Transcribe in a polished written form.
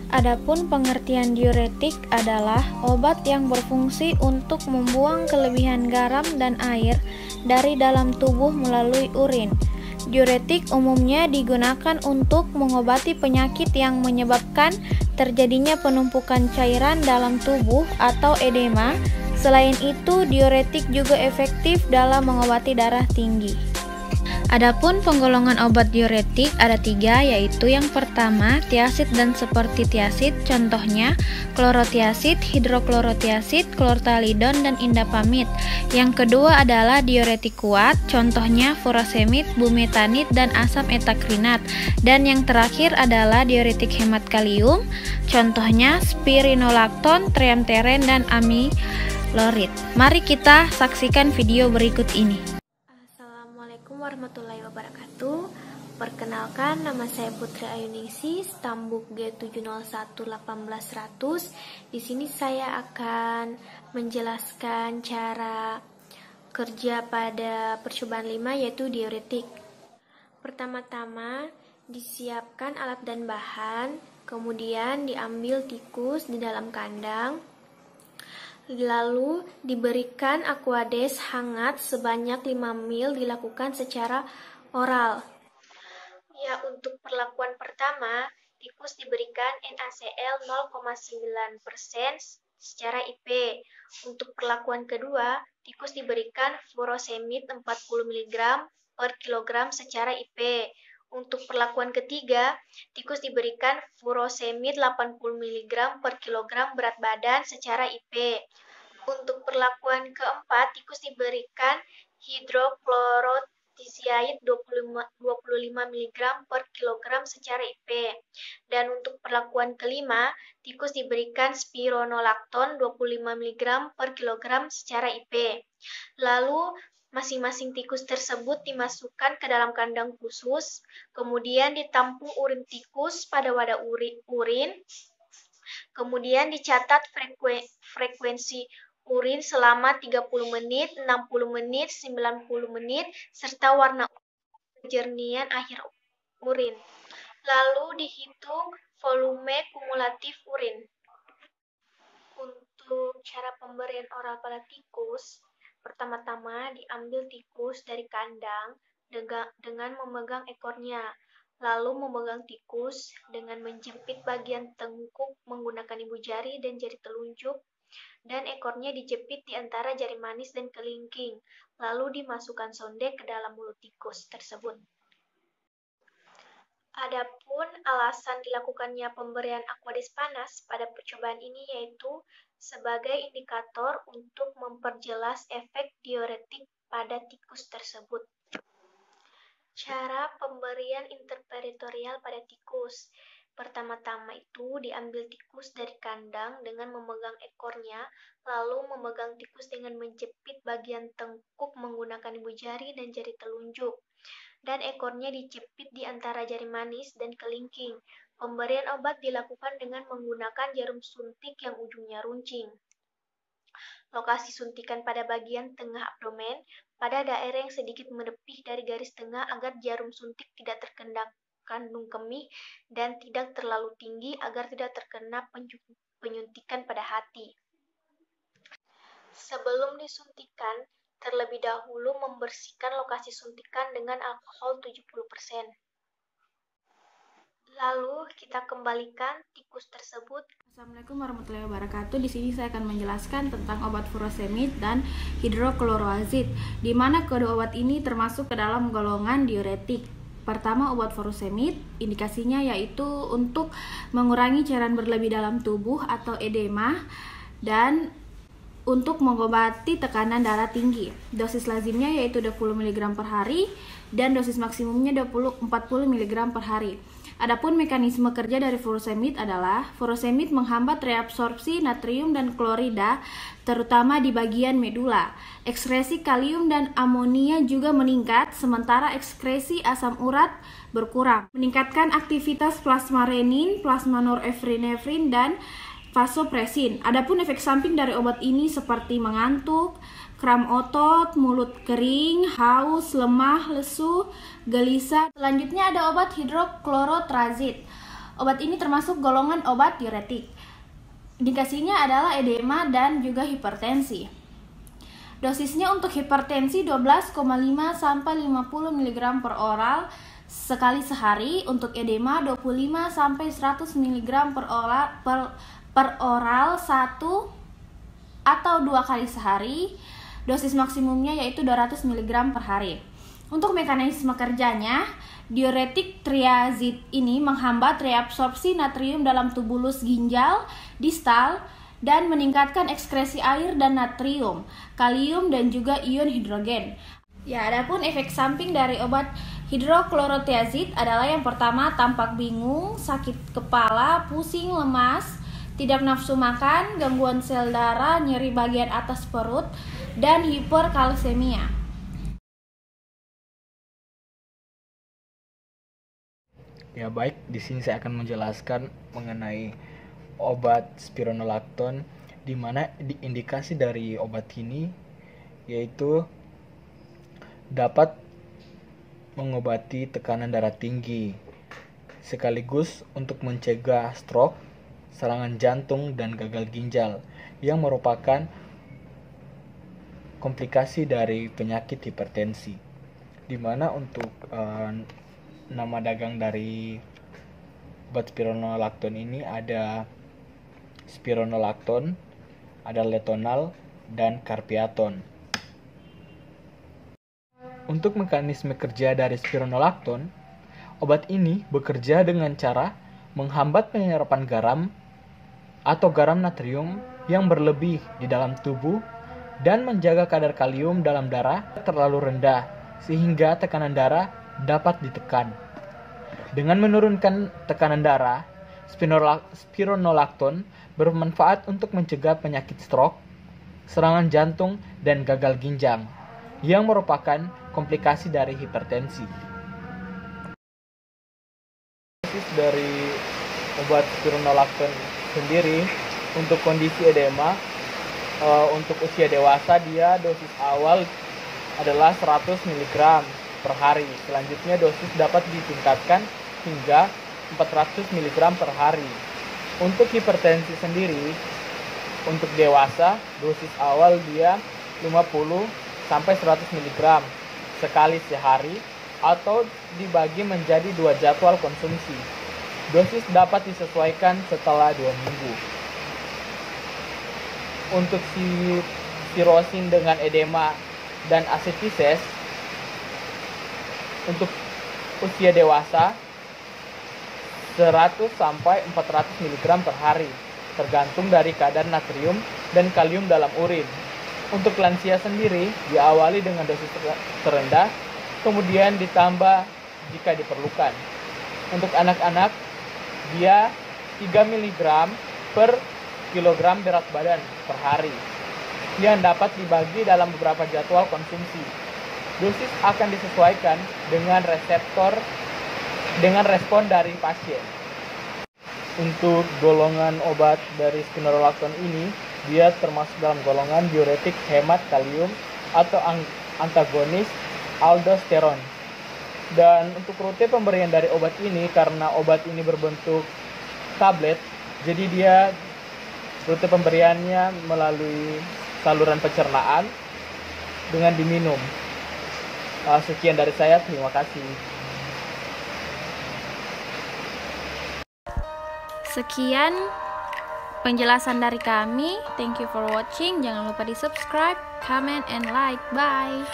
Adapun pengertian diuretik adalah obat yang berfungsi untuk membuang kelebihan garam dan air dari dalam tubuh melalui urin. Diuretik umumnya digunakan untuk mengobati penyakit yang menyebabkan terjadinya penumpukan cairan dalam tubuh atau edema. Selain itu, diuretik juga efektif dalam mengobati darah tinggi. Adapun penggolongan obat diuretik ada 3, yaitu yang pertama tiasid dan seperti tiasid, contohnya klorotiasid, hidroklorotiasid, klortalidon, dan indapamid. Yang kedua adalah diuretik kuat, contohnya furosemid, bumetanid, dan asam etakrinat. Dan yang terakhir adalah diuretik hemat kalium, contohnya spironolakton, triamteren, dan amilorid. Mari kita saksikan video berikut ini. Assalamualaikum warahmatullahi wabarakatuh. Perkenalkan, nama saya Putri Ayuningsi, Stambuk G701-18100. Di sini saya akan menjelaskan cara kerja pada percobaan 5, yaitu diuretik. Pertama-tama, disiapkan alat dan bahan, kemudian diambil tikus di dalam kandang. Lalu diberikan Aquades hangat sebanyak 5 ml, dilakukan secara oral. Ya, untuk perlakuan pertama, tikus diberikan NaCl 0,9% secara IP. Untuk perlakuan kedua, tikus diberikan furosemid 40 mg per kilogram secara IP. Untuk perlakuan ketiga, tikus diberikan furosemid 80 mg per kilogram berat badan secara IP. Untuk perlakuan keempat, tikus diberikan hidroklorotiazid 25 mg per kilogram secara IP. Dan untuk perlakuan kelima, tikus diberikan spironolakton 25 mg per kilogram secara IP. Lalu, masing-masing tikus tersebut dimasukkan ke dalam kandang khusus, kemudian ditampung urin tikus pada wadah urin, kemudian dicatat frekuensi urin selama 30 menit, 60 menit, 90 menit, serta warna kejernihan akhir urin. Lalu dihitung volume kumulatif urin. Untuk cara pemberian oral pada tikus, pertama-tama diambil tikus dari kandang dengan memegang ekornya, lalu memegang tikus dengan menjepit bagian tengkuk menggunakan ibu jari dan jari telunjuk, dan ekornya dijepit di antara jari manis dan kelingking, lalu dimasukkan sonde ke dalam mulut tikus tersebut. Adapun alasan dilakukannya pemberian Aquades panas pada percobaan ini yaitu sebagai indikator untuk memperjelas efek diuretik pada tikus tersebut. Cara pemberian interperitorial pada tikus. Pertama-tama itu diambil tikus dari kandang dengan memegang ekornya, lalu memegang tikus dengan menjepit bagian tengkuk menggunakan ibu jari dan jari telunjuk, dan ekornya dijepit di antara jari manis dan kelingking. Pemberian obat dilakukan dengan menggunakan jarum suntik yang ujungnya runcing. Lokasi suntikan pada bagian tengah abdomen, pada daerah yang sedikit menepih dari garis tengah agar jarum suntik tidak terkena kandung kemih dan tidak terlalu tinggi agar tidak terkena penyuntikan pada hati. Sebelum disuntikan, terlebih dahulu membersihkan lokasi suntikan dengan alkohol 70%. Lalu kita kembalikan tikus tersebut. Assalamualaikum warahmatullahi wabarakatuh. Di sini saya akan menjelaskan tentang obat furosemid dan hidrokloroazid, di mana kedua obat ini termasuk ke dalam golongan diuretik. Pertama, obat furosemid, indikasinya yaitu untuk mengurangi cairan berlebih dalam tubuh atau edema dan untuk mengobati tekanan darah tinggi. Dosis lazimnya yaitu 20 mg per hari dan dosis maksimumnya 40 mg per hari. Adapun mekanisme kerja dari furosemid adalah furosemid menghambat reabsorpsi natrium dan klorida terutama di bagian medula. Ekskresi kalium dan amonia juga meningkat, sementara ekskresi asam urat berkurang. Meningkatkan aktivitas plasma renin, plasma norepinefrin, dan vasopresin. Adapun efek samping dari obat ini seperti mengantuk, kram otot, mulut kering, haus, lemah, lesu, gelisah. Selanjutnya ada obat hidroklorotiazid. Obat ini termasuk golongan obat diuretik. Indikasinya adalah edema dan juga hipertensi. Dosisnya untuk hipertensi 12,5 sampai 50 mg per oral sekali sehari, untuk edema 25 sampai 100 mg per oral 1 atau 2 kali sehari. Dosis maksimumnya yaitu 200 mg per hari. Untuk mekanisme kerjanya, diuretik triazid ini menghambat reabsorpsi natrium dalam tubulus ginjal distal dan meningkatkan ekskresi air dan natrium, kalium dan juga ion hidrogen. Ya, adapun efek samping dari obat hidroklorotiazid adalah yang pertama, tampak bingung, sakit kepala, pusing, lemas, tidak nafsu makan, gangguan sel darah, nyeri bagian atas perut, dan hiperkalsemia. Ya baik, di sini saya akan menjelaskan mengenai obat spironolakton, di mana indikasi dari obat ini yaitu dapat mengobati tekanan darah tinggi, sekaligus untuk mencegah stroke, serangan jantung, dan gagal ginjal yang merupakan komplikasi dari penyakit hipertensi. Di mana untuk nama dagang dari obat spironolakton ini ada spironolakton, ada letonal, dan carpiaton. Untuk mekanisme kerja dari spironolakton, obat ini bekerja dengan cara menghambat penyerapan garam atau garam natrium yang berlebih di dalam tubuh dan menjaga kadar kalium dalam darah terlalu rendah sehingga tekanan darah dapat ditekan. Dengan menurunkan tekanan darah, spironolakton bermanfaat untuk mencegah penyakit stroke, serangan jantung, dan gagal ginjal yang merupakan komplikasi dari hipertensi. Dosis dari obat spironolakton sendiri untuk kondisi edema, untuk usia dewasa dia dosis awal adalah 100 mg per hari. Selanjutnya dosis dapat ditingkatkan hingga 400 mg per hari. Untuk hipertensi sendiri, untuk dewasa dosis awal dia 50 sampai 100 mg sekali sehari atau dibagi menjadi 2 jadwal konsumsi. Dosis dapat disesuaikan setelah 2 minggu. Untuk sirosin dengan edema dan asetises untuk usia dewasa 100 sampai 400 mg per hari, tergantung dari kadar natrium dan kalium dalam urin. Untuk lansia sendiri diawali dengan dosis terendah, kemudian ditambah jika diperlukan. Untuk anak-anak dia 3 mg per kilogram berat badan per hari yang dapat dibagi dalam beberapa jadwal konsumsi. Dosis akan disesuaikan dengan respon dari pasien. Untuk golongan obat dari spironolakton ini, dia termasuk dalam golongan diuretik hemat kalium atau antagonis aldosteron. Dan untuk rute pemberian dari obat ini, karena obat ini berbentuk tablet, jadi dia rute pemberiannya melalui saluran pencernaan dengan diminum. Sekian dari saya, terima kasih. Sekian penjelasan dari kami. Thank you for watching. Jangan lupa di subscribe, comment, and like. Bye.